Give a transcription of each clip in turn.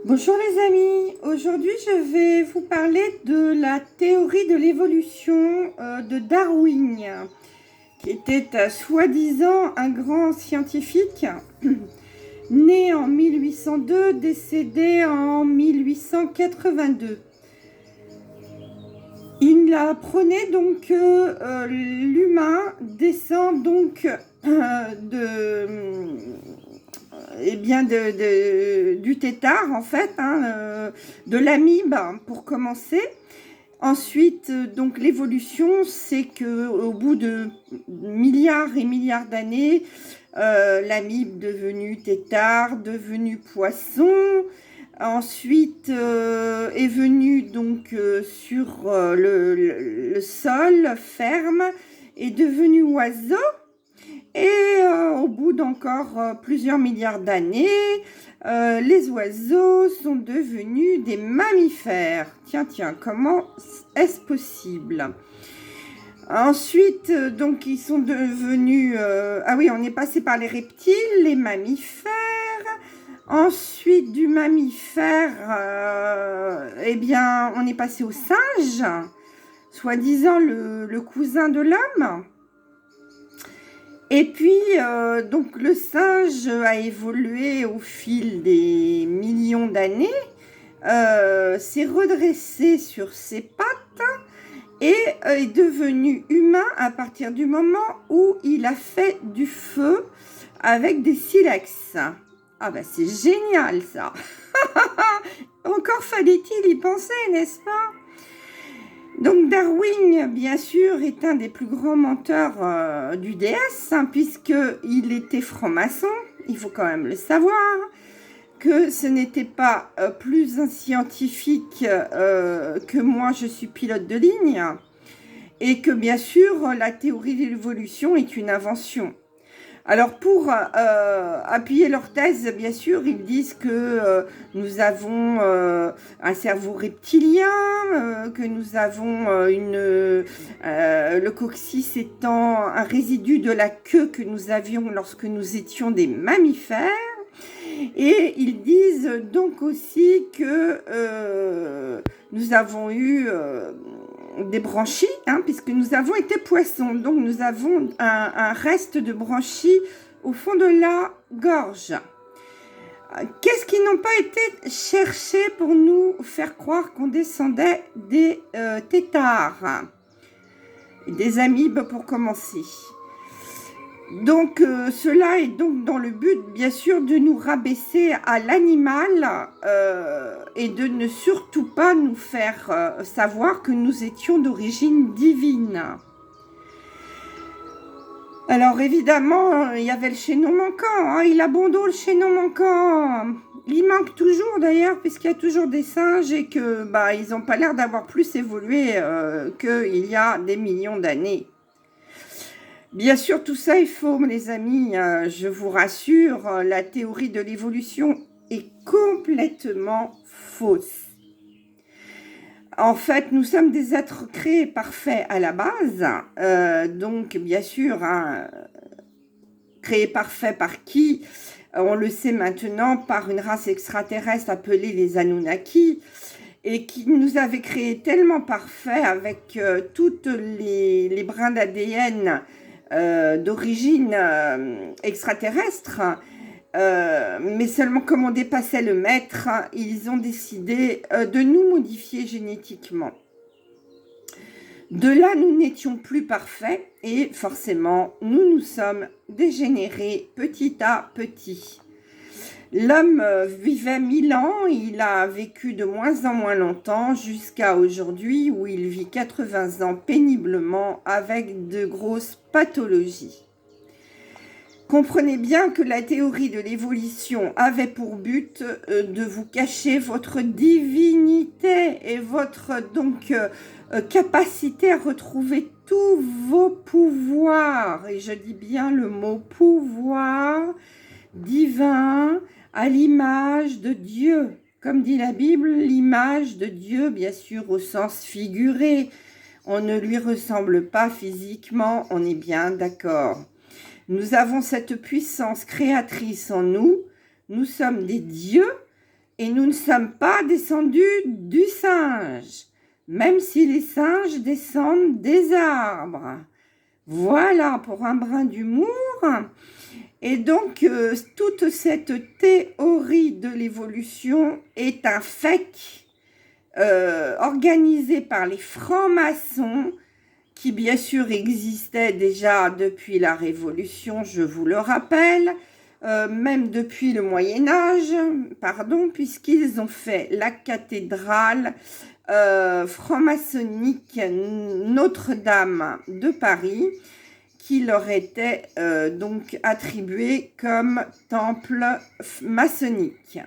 Bonjour les amis, aujourd'hui je vais vous parler de la théorie de l'évolution de Darwin, qui était soi-disant un grand scientifique, né en 1802, décédé en 1882. Il apprenait donc que l'humain descend donc du tétard en fait, de l'amibe pour commencer. Ensuite, donc l'évolution, c'est que au bout de milliards et milliards d'années, l'amibe devenue tétard, devenue poisson. Ensuite est venu donc sur le sol ferme, est devenu oiseau. Et au bout d'encore plusieurs milliards d'années, les oiseaux sont devenus des mammifères. Tiens, comment est-ce possible? Ensuite, donc, ils sont devenus... on est passé par les reptiles, les mammifères. Ensuite, du mammifère, on est passé au singe, soi-disant le cousin de l'homme. Et puis, donc le singe a évolué au fil des millions d'années, s'est redressé sur ses pattes et est devenu humain à partir du moment où il a fait du feu avec des silex. Ah ben c'est génial ça. Encore fallait-il y penser, n'est-ce pas? Donc Darwin, bien sûr, est un des plus grands menteurs du DS, puisqu'il était franc-maçon, il faut quand même le savoir, que ce n'était pas plus un scientifique que moi, je suis pilote de ligne, et que bien sûr, la théorie de l'évolution est une invention. Alors pour appuyer leur thèse, bien sûr, ils disent que nous avons un cerveau reptilien, que nous avons le coccyx étant un résidu de la queue que nous avions lorsque nous étions des mammifères. Et ils disent donc aussi que nous avons eu des branchies, puisque nous avons été poissons. Donc nous avons un reste de branchies au fond de la gorge. Qu'est-ce qui n'ont pas été cherchés pour nous faire croire qu'on descendait des têtards, des amibes pour commencer. Donc cela est donc dans le but, bien sûr, de nous rabaisser à l'animal et de ne surtout pas nous faire savoir que nous étions d'origine divine. Alors évidemment, il y avait le chaînon manquant, il a bon dos le chaînon manquant. Il manque toujours d'ailleurs, puisqu'il y a toujours des singes et que ils n'ont pas l'air d'avoir plus évolué qu'il y a des millions d'années. Bien sûr, tout ça est faux, les amis, je vous rassure, la théorie de l'évolution est complètement fausse. En fait, nous sommes des êtres créés parfaits à la base, donc bien sûr, créés parfaits par qui? On le sait maintenant, par une race extraterrestre appelée les Anunnaki, et qui nous avait créés tellement parfaits avec toutes les brins d'ADN d'origine extraterrestre, mais seulement comme on dépassait le maître, ils ont décidé de nous modifier génétiquement. De là, nous n'étions plus parfaits et forcément, nous sommes dégénérés petit à petit. L'homme vivait 1000 ans, il a vécu de moins en moins longtemps jusqu'à aujourd'hui où il vit 80 ans péniblement avec de grosses pathologies. Comprenez bien que la théorie de l'évolution avait pour but de vous cacher votre divinité et votre capacité à retrouver tous vos pouvoirs. Et je dis bien le mot pouvoir divin, à l'image de Dieu. Comme dit la Bible, l'image de Dieu, bien sûr, au sens figuré. On ne lui ressemble pas physiquement, on est bien d'accord. Nous avons cette puissance créatrice en nous. Nous sommes des dieux Et nous ne sommes pas descendus du singe, même si les singes descendent des arbres. Voilà pour un brin d'humour. Et donc, toute cette théorie de l'évolution est un fake organisé par les francs-maçons qui, bien sûr, existaient déjà depuis la Révolution, je vous le rappelle, même depuis le Moyen-Âge, pardon, puisqu'ils ont fait la cathédrale franc-maçonnique Notre-Dame de Paris, qui leur était donc attribuée comme temple maçonnique.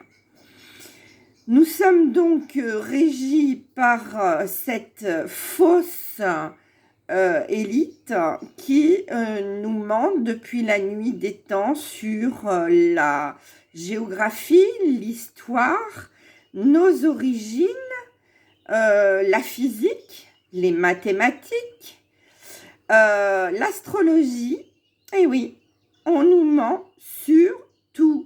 Nous sommes donc régis par cette fausse élite qui nous ment depuis la nuit des temps sur la géographie, l'histoire, nos origines, la physique, les mathématiques, l'astrologie. Et oui, on nous ment sur tout.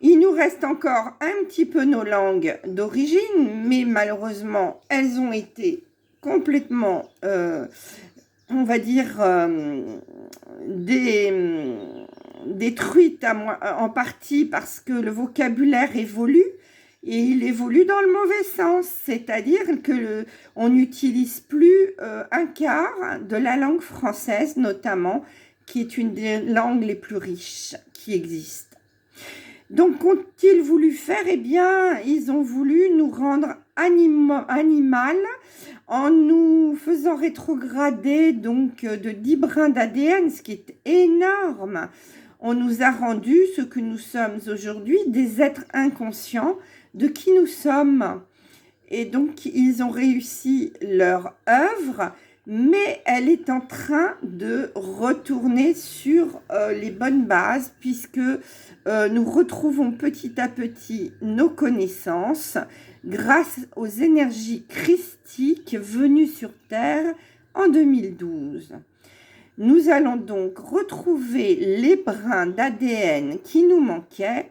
Il nous reste encore un petit peu nos langues d'origine, mais malheureusement, elles ont été complètement, on va dire, détruites en partie parce que le vocabulaire évolue, et il évolue dans le mauvais sens, c'est-à-dire que on n'utilise plus un quart de la langue française, notamment, qui est une des langues les plus riches qui existent. Donc, qu'ont-ils voulu faire? Eh bien, ils ont voulu nous rendre animal en nous faisant rétrograder donc de 10 brins d'ADN, ce qui est énorme. On nous a rendu ce que nous sommes aujourd'hui, des êtres inconscients de qui nous sommes. Et donc, ils ont réussi leur œuvre, mais elle est en train de retourner sur les bonnes bases, puisque nous retrouvons petit à petit nos connaissances grâce aux énergies christiques venues sur Terre en 2012. Nous allons donc retrouver les brins d'ADN qui nous manquaient,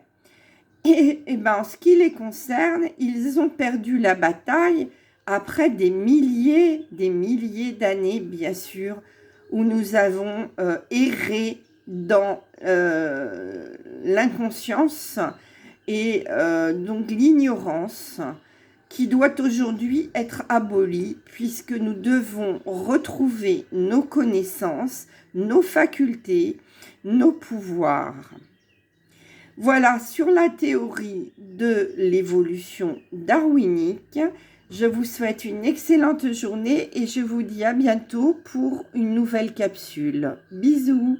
et en ce qui les concerne, ils ont perdu la bataille après des milliers d'années, bien sûr, où nous avons erré dans l'inconscience et donc l'ignorance qui doit aujourd'hui être abolie, puisque nous devons retrouver nos connaissances, nos facultés, nos pouvoirs. Voilà sur la théorie de l'évolution darwinique. Je vous souhaite une excellente journée et je vous dis à bientôt pour une nouvelle capsule. Bisous!